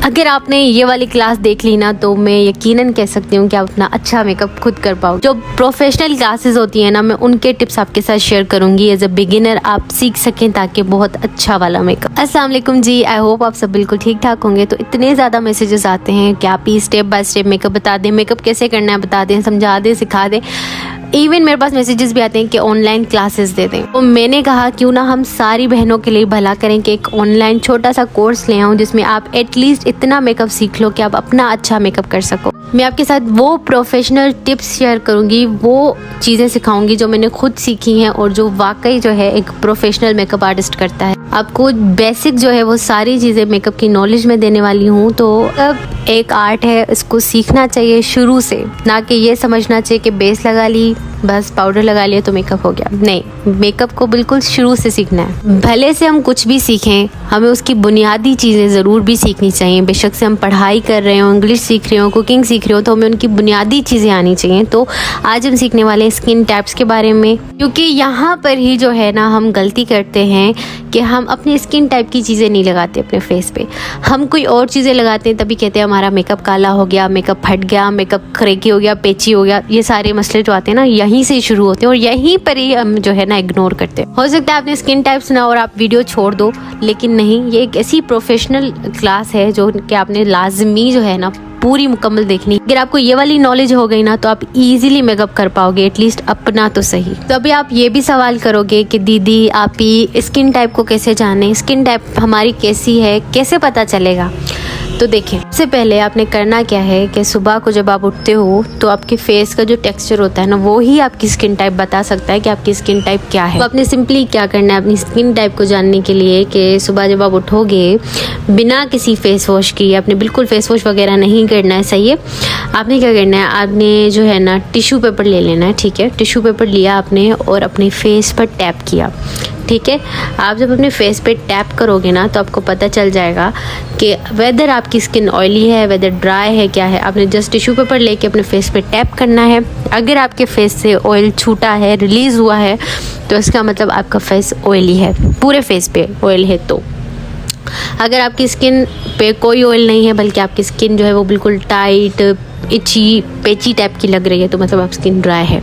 अगर आपने ये वाली क्लास देख ली ना तो मैं यकीनन कह सकती हूँ कि आप अपना अच्छा मेकअप खुद कर पाओ। जो प्रोफेशनल क्लासेस होती है ना, मैं उनके टिप्स आपके साथ शेयर करूंगी एज अ बिगिनर, आप सीख सकें ताकि बहुत अच्छा वाला मेकअप। अस्सलाम वालेकुम जी, आई होप आप सब बिल्कुल ठीक ठाक होंगे। तो इतने ज़्यादा मैसेजेस आते हैं कि आप ही स्टेप बाय स्टेप मेकअप बता दें, मेकअप कैसे करना है बता दें, समझा दें, सिखा दें। इवन मेरे पास मैसेजेस भी आते हैं कि ऑनलाइन क्लासेस दे दें। तो मैंने कहा क्यों ना हम सारी बहनों के लिए भला करें कि एक ऑनलाइन छोटा सा कोर्स ले आऊँ जिसमें आप एटलीस्ट इतना मेकअप सीख लो कि आप अपना अच्छा मेकअप कर सको। मैं आपके साथ वो प्रोफेशनल टिप्स शेयर करूंगी, वो चीज़ें सिखाऊंगी जो मैंने खुद सीखी हैं और जो वाकई जो है एक प्रोफेशनल मेकअप आर्टिस्ट करता है। आपको बेसिक जो है वो सारी चीज़ें मेकअप की नॉलेज में देने वाली हूँ। तो अब एक आर्ट है, इसको सीखना चाहिए शुरू से, ना कि ये समझना चाहिए कि बेस लगा ली बस पाउडर लगा लिया तो मेकअप हो गया। नहीं, मेकअप को बिल्कुल शुरू से सीखना है। भले से हम कुछ भी सीखें, हमें उसकी बुनियादी चीज़ें ज़रूर भी सीखनी चाहिए। बेशक से हम पढ़ाई कर रहे हो, इंग्लिश सीख रहे हो, कुकिंग सीख रहे हो, तो हमें उनकी बुनियादी चीज़ें आनी चाहिए। तो आज हम सीखने वाले हैं स्किन टाइप्स के बारे में, क्योंकि यहाँ पर ही जो है ना हम गलती करते हैं कि हम अपनी स्किन टाइप की चीज़ें नहीं लगाते अपने फेस पे। हम कोई और चीज़ें लगाते हैं, तभी कहते हैं हमारा मेकअप काला हो गया, मेकअप फट गया, मेकअप खरेकी हो गया, पेची हो गया। ये सारे मसले जो आते हैं ना यहीं से शुरू होते हैं और यहीं पर ही हम जो है ना इग्नोर करते हैं। हो सकता है आपने स्किन टाइप सुना और आप वीडियो छोड़ दो, लेकिन नहीं, ये एक ऐसी प्रोफेशनल क्लास है जो कि आपने लाजमी जो है ना पूरी मुकम्मल देखनी। अगर आपको ये वाली नॉलेज हो गई ना तो आप इजीली मेकअप कर पाओगे, एटलीस्ट अपना तो सही। तो अभी आप ये भी सवाल करोगे कि दीदी आप ही स्किन टाइप को कैसे जाने, स्किन टाइप हमारी कैसी है, कैसे पता चलेगा। तो देखें, सबसे पहले आपने करना क्या है कि सुबह को जब आप उठते हो तो आपके फेस का जो टेक्सचर होता है ना, वो ही आपकी स्किन टाइप बता सकता है कि आपकी स्किन टाइप क्या है। तो आपने सिंपली क्या करना है अपनी स्किन टाइप को जानने के लिए कि सुबह जब आप उठोगे बिना किसी फेस वॉश की, आपने बिल्कुल फेस वॉश वगैरह नहीं करना है, सही है। आपने क्या करना है, आपने जो है ना टिश्यू पेपर ले लेना है, ठीक है। टिश्यू पेपर लिया आपने और अपने फेस पर टैप किया, ठीक है। आप जब अपने फेस पे टैप करोगे ना तो आपको पता चल जाएगा कि वेदर आपकी स्किन ऑयली है, वेदर ड्राई है, क्या है। आपने जस्ट टिश्यू पेपर लेके अपने फेस पे टैप करना है। अगर आपके फेस से ऑयल छूटा है, रिलीज़ हुआ है, तो इसका मतलब आपका फेस ऑयली है, पूरे फेस पे ऑयल है। तो अगर आपकी स्किन पे कोई ऑयल नहीं है बल्कि आपकी स्किन जो है वो बिल्कुल टाइट, इची, पेची टाइप की लग रही है, तो मतलब आप स्किन ड्राई है,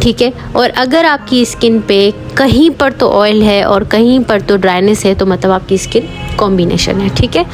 ठीक है। और अगर आपकी स्किन पे कहीं पर तो ऑयल है और कहीं पर तो ड्राइनेस है, तो मतलब आपकी स्किन कॉम्बिनेशन है, ठीक है।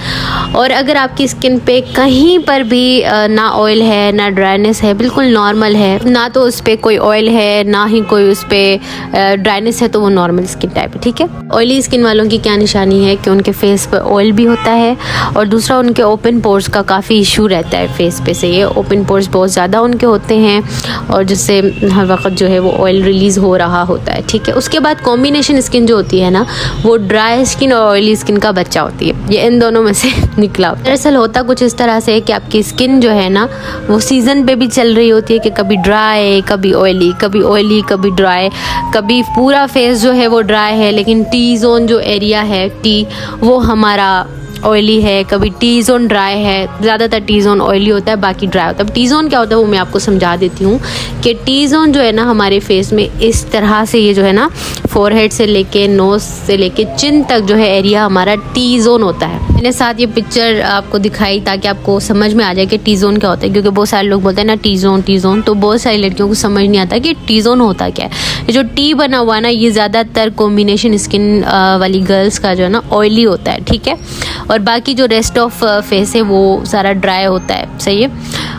और अगर आपकी स्किन पे कहीं पर भी ना ऑयल है ना ड्राइनेस है, बिल्कुल नॉर्मल है, ना तो उस पर कोई ऑयल है ना ही कोई उस पर ड्राइनेस है, तो वो नॉर्मल स्किन टाइप है, ठीक है। ऑयली स्किन वालों की क्या निशानी है कि उनके फेस पर ऑयल भी होता है और दूसरा उनके ओपन पोर्स का काफ़ी इशू रहता है फेस पे से। ये ओपन पोर्स बहुत ज़्यादा उनके होते हैं और जिससे हर वक्त जो है वो ऑयल रिलीज़ हो रहा होता है, ठीक है। उसके बाद कॉम्बिनेशन स्किन जो होती है ना, वो ड्राई स्किन और ऑयली स्किन का बच्चा होती है। ये इन दोनों में से निकला। दरअसल होता कुछ इस तरह से कि आपकी स्किन जो है ना वो सीजन पे भी चल रही होती है कि कभी ड्राई, कभी ऑयली, कभी ऑयली, कभी ड्राई, कभी पूरा फेस जो है वो ड्राई है लेकिन टी जोन जो एरिया है, टी, वो हमारा ऑयली है। कभी टी जोन ड्राई है, ज़्यादातर टी जोन ऑयली होता है, बाकी ड्राई होता है। अब टी जोन क्या होता है वो मैं आपको समझा देती हूँ कि टी जोन जो है ना हमारे फेस में इस तरह से, ये जो है ना फोरहेड से लेके नोज से लेके चिन तक जो है एरिया हमारा टी जोन होता है। मैंने साथ ये पिक्चर आपको दिखाई ताकि आपको समझ में आ जाए कि टी जोन क्या होता है, क्योंकि बहुत सारे लोग बोलते हैं ना टी जोन, तो बहुत सारी लड़कियों को समझ नहीं आता कि टी जोन होता क्या है। जो टी बना हुआ है ना, ये ज़्यादातर कॉम्बिनेशन स्किन वाली गर्ल्स का जो है ना ऑयली होता है, ठीक है। और बाकी जो रेस्ट ऑफ फेस है वो सारा ड्राई होता है, सही है।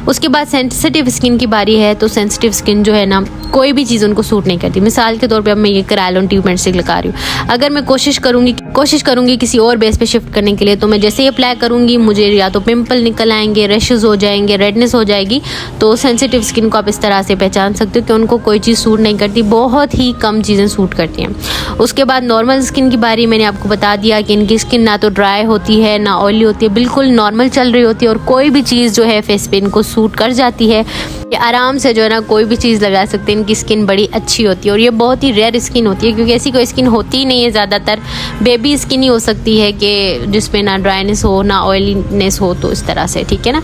उसके बाद सेंसिटिव स्किन की बारी है। तो सेंसिटिव स्किन जो है ना कोई भी चीज़ उनको सूट नहीं करती। मिसाल के तौर पे अब मैं ये करायलोन ट्यूबमेंट स्टिक लगा रही हूँ, अगर मैं कोशिश करूँगी किसी और बेस पे शिफ्ट करने के लिए, तो मैं जैसे ही अप्लाई करूँगी मुझे या तो पिंपल निकल आएंगे, रैशेज हो जाएंगे, रेडनेस हो जाएगी। तो सेंसिटिव स्किन को आप इस तरह से पहचान सकते हो कि उनको कोई चीज़ सूट नहीं करती, बहुत ही कम चीज़ें सूट करती हैं। उसके बाद नॉर्मल स्किन की बारी मैंने आपको बता दिया कि इनकी स्किन ना तो ड्राई होती है ना ऑयली होती है, बिल्कुल नॉर्मल चल रही होती है और कोई भी चीज़ जो है फेस पे इनको सूट कर जाती है। ये आराम से जो है ना कोई भी चीज़ लगा सकते हैं, इनकी स्किन बड़ी अच्छी होती है और ये बहुत ही रेयर स्किन होती है क्योंकि ऐसी कोई स्किन होती ही नहीं है। ज़्यादातर बेबी स्किन ही हो सकती है कि जिसमें ना ड्राइनेस हो ना ऑयलीनेस हो, तो इस तरह से, ठीक है ना।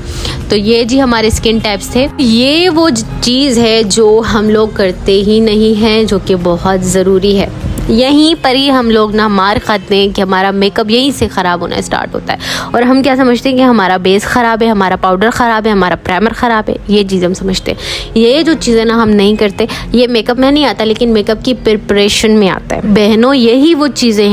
तो ये जी हमारे स्किन टाइप्स थे। ये वो चीज़ है जो हम लोग करते ही नहीं हैं, जो कि बहुत ज़रूरी है। यहीं पर ही हम लोग ना मार खाते हैं कि हमारा मेकअप यहीं से ख़राब होना स्टार्ट होता है। और हम क्या समझते हैं कि हमारा बेस ख़राब है, हमारा पाउडर ख़राब है, हमारा प्राइमर ख़राब है, ये चीज़ हम समझते हैं। ये जो चीज़ें ना हम नहीं करते, ये मेकअप में नहीं आता लेकिन मेकअप की प्रिपरेशन में आता है। बहनों, यही वो चीज़ें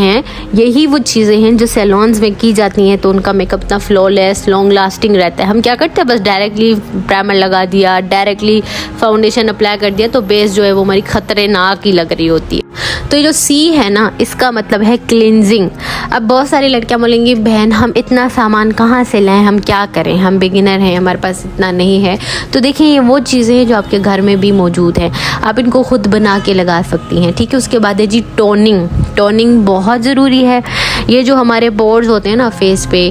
हैं जो सैलून्स में की जाती हैं, तो उनका मेकअप इतना फ्लॉलेस लॉन्ग लास्टिंग रहता है। हम क्या करते हैं, बस डायरेक्टली प्राइमर लगा दिया, डायरेक्टली फाउंडेशन अप्लाई कर दिया, तो बेस जो है वो हमारी खतरनाक ही लग रही होती है। तो ये जो सी है ना, इसका मतलब है क्लींजिंग। अब बहुत सारी लड़कियां बोलेंगी बहन हम इतना सामान कहाँ से लाएं, हम क्या करें, हम बिगिनर हैं, हमारे पास इतना नहीं है। तो देखिए ये वो चीज़ें हैं जो आपके घर में भी मौजूद हैं, आप इनको खुद बना के लगा सकती हैं, ठीक है। उसके बाद है जी टोनिंग बहुत ज़रूरी है। ये जो हमारे पोर्स होते हैं ना फेस पे,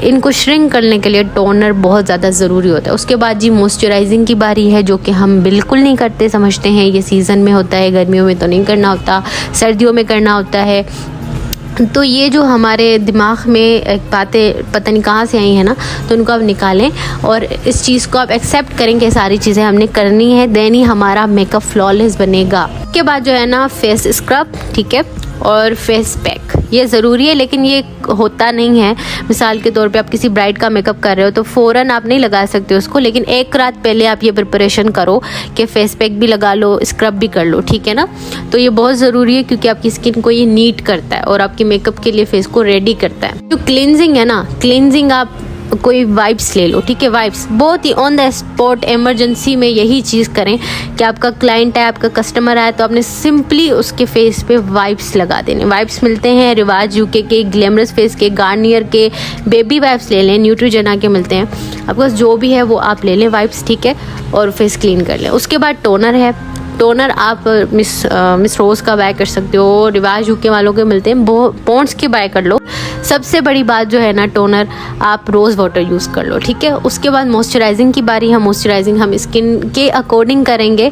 इनको श्रिंक करने के लिए टोनर बहुत ज़्यादा ज़रूरी होता है। उसके बाद जी मॉइस्चराइजिंग की बारी है, जो कि हम बिल्कुल नहीं करते, समझते हैं ये सीज़न में होता है, गर्मियों में तो नहीं करना होता, सर्दियों में करना होता है। तो ये जो हमारे दिमाग में बातें पता नहीं कहाँ से आई हैं ना, तो उनको आप निकालें और इस चीज़ को आप एक्सेप्ट करें कि सारी चीज़ें हमने करनी है, देन ही हमारा मेकअप फ्लॉलेस बनेगा। उसके बाद जो है ना फेस स्क्रब, ठीक है, और फेस पैक, ये ज़रूरी है लेकिन ये होता नहीं है। मिसाल के तौर पे आप किसी ब्राइड का मेकअप कर रहे हो तो फ़ौरन आप नहीं लगा सकते उसको, लेकिन एक रात पहले आप ये प्रिपरेशन करो कि फेस पैक भी लगा लो, स्क्रब भी कर लो, ठीक है ना। तो ये बहुत ज़रूरी है क्योंकि आपकी स्किन को ये नीट करता है और आपकी मेकअप के लिए फेस को रेडी करता है। जो क्लींजिंग है ना, क्लींजिंग आप कोई वाइप्स ले लो, ठीक है। वाइप्स बहुत ही ऑन द स्पॉट इमरजेंसी में यही चीज़ करें कि आपका क्लाइंट है, आपका कस्टमर आया, तो आपने सिंपली उसके फेस पे वाइप्स लगा देने। वाइप्स मिलते हैं रिवाज यूके के, ग्लैमरस फेस के, गार्नियर के, बेबी वाइप्स ले लें, न्यूट्रीजेना के मिलते हैं, आपके पास जो भी है वो आप ले लें वाइप्स, ठीक है, और फेस क्लीन कर लें। उसके बाद टोनर है, टोनर आप मिस रोज़ का बाय कर सकते हो, रिवाज यूके वालों के मिलते हैं, पॉन्ड्स के बाय कर लो। सबसे बड़ी बात जो है ना, टोनर आप रोज़ वाटर यूज़ कर लो, ठीक है। उसके बाद मॉइस्चराइजिंग की बारी है। मॉइस्चराइजिंग हम स्किन के अकॉर्डिंग करेंगे,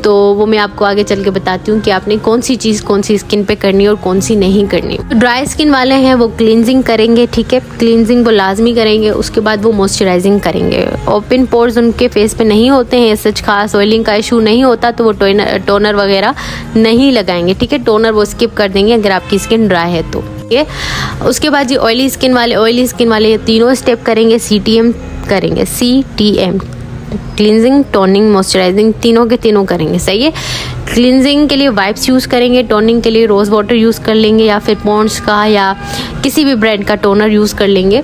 तो वो मैं आपको आगे चल के बताती हूँ कि आपने कौन सी चीज़ कौन सी स्किन पे करनी है और कौन सी नहीं करनी। तो ड्राई स्किन वाले हैं वो क्लींजिंग करेंगे, ठीक है, क्लींजिंग वो लाजमी करेंगे। उसके बाद वो मॉइस्चराइजिंग करेंगे। ओपन पोर्स उनके फेस पे नहीं होते हैं, सच खास ऑयलिंग का इशू नहीं होता, तो वो टोनर वगैरह नहीं लगाएंगे, ठीक है। टोनर वो स्किप कर देंगे अगर आपकी स्किन ड्राई है तो, ठीक है। उसके बाद जी ऑयली स्किन वाले ये तीनों स्टेप करेंगे, CTM करेंगे, CTM, क्लींजिंग, टोनिंग, मॉइस्चराइजिंग, तीनों के तीनों करेंगे, सही है। क्लींजिंग के लिए वाइप्स यूज़ करेंगे, टोनिंग के लिए रोज़ वाटर यूज़ कर लेंगे या फिर पॉन्ड्स का या किसी भी ब्रांड का टोनर यूज़ कर लेंगे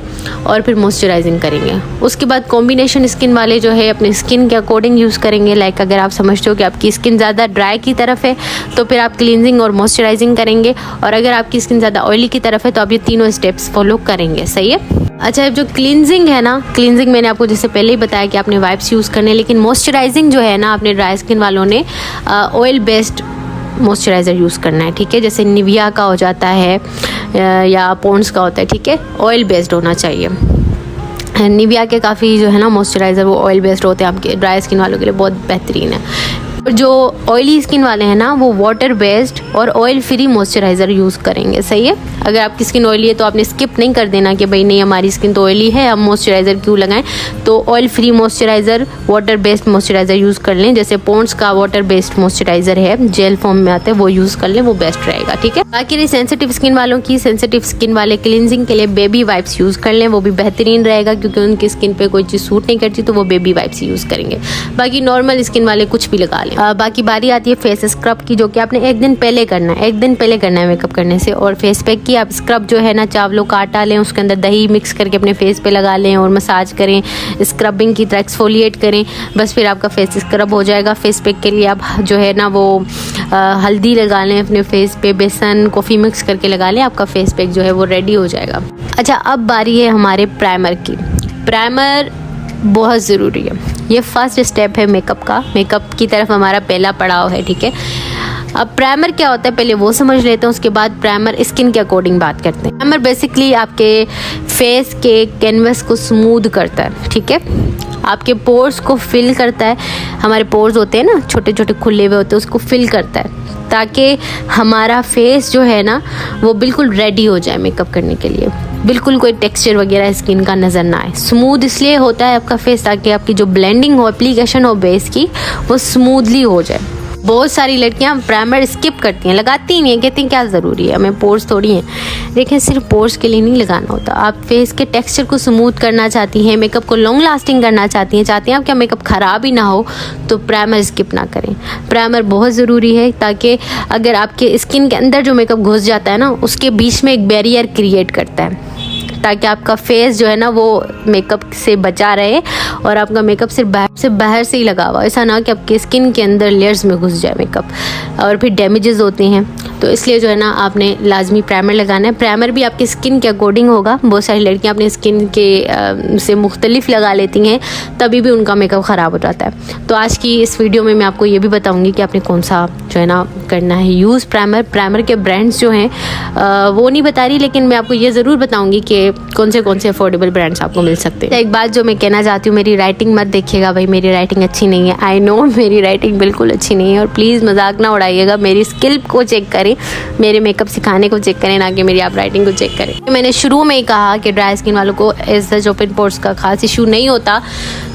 और फिर मॉइस्चराइजिंग करेंगे। उसके बाद कॉम्बिनेशन स्किन वाले जो है अपने स्किन के अकॉर्डिंग यूज़ करेंगे। लाइक अगर आप समझते हो कि आपकी स्किन ज़्यादा ड्राई की तरफ है तो फिर आप क्लींजिंग और मॉइस्चराइजिंग करेंगे, और अगर आपकी स्किन ज़्यादा ऑयली की तरफ है तो आप ये तीनों स्टेप्स फॉलो करेंगे, सही है। अच्छा, जो क्लींजिंग है ना, क्लींजिंग मैंने आपको जैसे पहले ही बताया कि आपने वाइप्स यूज़ करने, लेकिन मॉइस्चराइजिंग जो है ना, आपने ड्राई स्किन वालों ने ऑयल बेस्ड मॉइस्चराइज़र यूज़ करना है, ठीक है। जैसे निविया का हो जाता है या पॉन्ड्स का होता है, ठीक है, ऑयल बेस्ड होना चाहिए। निविया के काफ़ी जो है ना मॉइस्चराइज़र वो ऑयल बेस्ड होते हैं, आपके ड्राई स्किन वालों के लिए बहुत बेहतरीन है। जो ऑयली स्किन वाले हैं ना, वो वाटर बेस्ड और ऑयल फ्री मॉइस्चराइज़र यूज़ करेंगे, सही है। अगर आपकी स्किन ऑयली है तो आपने स्किप नहीं कर देना कि भाई नहीं हमारी स्किन तो ऑयली है, हम मॉइस्चराइज़र क्यों लगाएं। तो oil free moisturiser, water based moisturiser use कर लें। जैसे पॉन्ड्स का वाटर बेस्ड मॉइस्चराइज़र है, जेल फॉर्म में आता है, वो यूज़ कर लें, वो बेस्ट रहेगा, ठीक है। बाकी रही सेंसिटिव स्किन वालों की, सेंसिटिव स्किन वाले क्लींजिंग के लिए बेबी वाइप्स यूज़ कर लें, वो भी बेहतरीन रहेगा क्योंकि उनकी स्किन पे कोई चीज़ सूट नहीं करती, तो वो बेबी वाइप्स यूज़ करेंगे। बाकी नॉर्मल स्किन वाले कुछ भी लगा लें। बाकी बारी आती है फेस स्क्रब की, जो कि आपने एक दिन पहले करना है मेकअप करने से। और फेस पैक की आप स्क्रब जो है ना, चावलों का आटा लें, उसके अंदर दही मिक्स करके अपने फेस पे लगा लें और मसाज करें, स्क्रबिंग की तरह एक्सफोलिएट करें, बस फिर आपका फेस स्क्रब हो जाएगा। फेस पैक के लिए आप जो है ना वो हल्दी लगा लें अपने फेस पे, बेसन कॉफ़ी मिक्स करके लगा लें, आपका फेस पैक जो है वो रेडी हो जाएगा। अच्छा, अब बारी है हमारे प्राइमर की। प्राइमर बहुत ज़रूरी है, ये फर्स्ट स्टेप है मेकअप का, मेकअप की तरफ हमारा पहला पड़ाव है, ठीक है। अब प्राइमर क्या होता है पहले वो समझ लेते हैं, उसके बाद प्राइमर स्किन के अकॉर्डिंग बात करते हैं। प्राइमर बेसिकली आपके फेस के कैनवस को स्मूथ करता है, ठीक है, आपके पोर्स को फिल करता है। हमारे पोर्स होते हैं ना छोटे छोटे खुले हुए होते हैं, उसको फिल करता है ताकि हमारा फेस जो है ना वो बिल्कुल रेडी हो जाए मेकअप करने के लिए, बिल्कुल कोई टेक्सचर वगैरह स्किन का नज़र ना आए। स्मूथ इसलिए होता है आपका फेस ताकि आपकी जो ब्लेंडिंग हो, एप्लीकेशन हो बेस की, वो स्मूथली हो जाए। बहुत सारी लड़कियां प्राइमर स्किप करती हैं, लगाती ही नहीं है, कहती हैं क्या ज़रूरी है, हमें पोर्स थोड़ी हैं। देखें, सिर्फ पोर्स के लिए नहीं लगाना होता। आप फेस के टेक्सचर को स्मूथ करना चाहती हैं, मेकअप को लॉन्ग लास्टिंग करना चाहती हैं आपका मेकअप ख़राब ही ना हो, तो प्राइमर स्किप ना करें। प्राइमर बहुत ज़रूरी है, ताकि अगर आपके स्किन के अंदर जो मेकअप घुस जाता है ना, उसके बीच में एक बैरियर क्रिएट करता है, ताकि आपका फेस जो है ना वो मेकअप से बचा रहे और आपका मेकअप सिर्फ बाहर से ही लगा हुआ, ऐसा ना कि आपके स्किन के अंदर लेयर्स में घुस जाए मेकअप और फिर डैमेजेस होते हैं। तो इसलिए जो है ना आपने लाजमी प्राइमर लगाना है। प्राइमर भी आपकी स्किन के अकॉर्डिंग होगा। बहुत सारी लड़कियां अपनी स्किन के से मुख्तलिफ लगा लेती हैं, तभी भी उनका मेकअप ख़राब हो जाता है। तो आज की इस वीडियो में मैं आपको ये भी बताऊँगी कि आपने कौन सा जो है ना करना है यूज़ प्राइमर के ब्रांड्स जो हैं वो नहीं बता रही, लेकिन मैं आपको ये ज़रूर बताऊँगी कि कौन से अफोर्डेबल ब्रांड्स आपको मिल सकते हैं। एक बात जो मैं कहना चाहती हूँ, मेरी राइटिंग मत देखिएगा भाई, मेरी राइटिंग अच्छी नहीं है। आई नो मेरी राइटिंग बिल्कुल अच्छी नहीं है, और प्लीज़ मजाक ना उड़ाइएगा। मेरी स्किल को चेक करें, मेरे मेकअप सिखाने को चेक करें, ना कि मेरी आप राइटिंग को चेक करें। मैंने शुरू में ही कहा कि ड्राई स्किन वालों को एज ओपन पोर्स का खास इशू नहीं होता,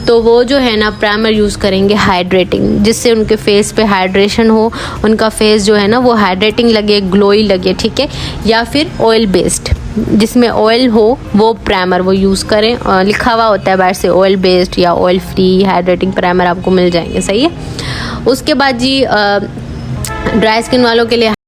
तो वो जो है ना प्राइमर यूज़ करेंगे हाइड्रेटिंग, जिससे उनके फेस पे हाइड्रेशन हो, उनका फेस जो है ना वो हाइड्रेटिंग लगे, ग्लोई लगे, ठीक है। या फिर ऑयल बेस्ड, जिसमें ऑयल हो वो प्राइमर वो यूज़ करें। लिखा हुआ होता है बाहर से ऑयल बेस्ड या ऑयल फ्री हाइड्रेटिंग प्राइमर आपको मिल जाएंगे, सही है। उसके बाद जी ड्राई स्किन वालों के लिए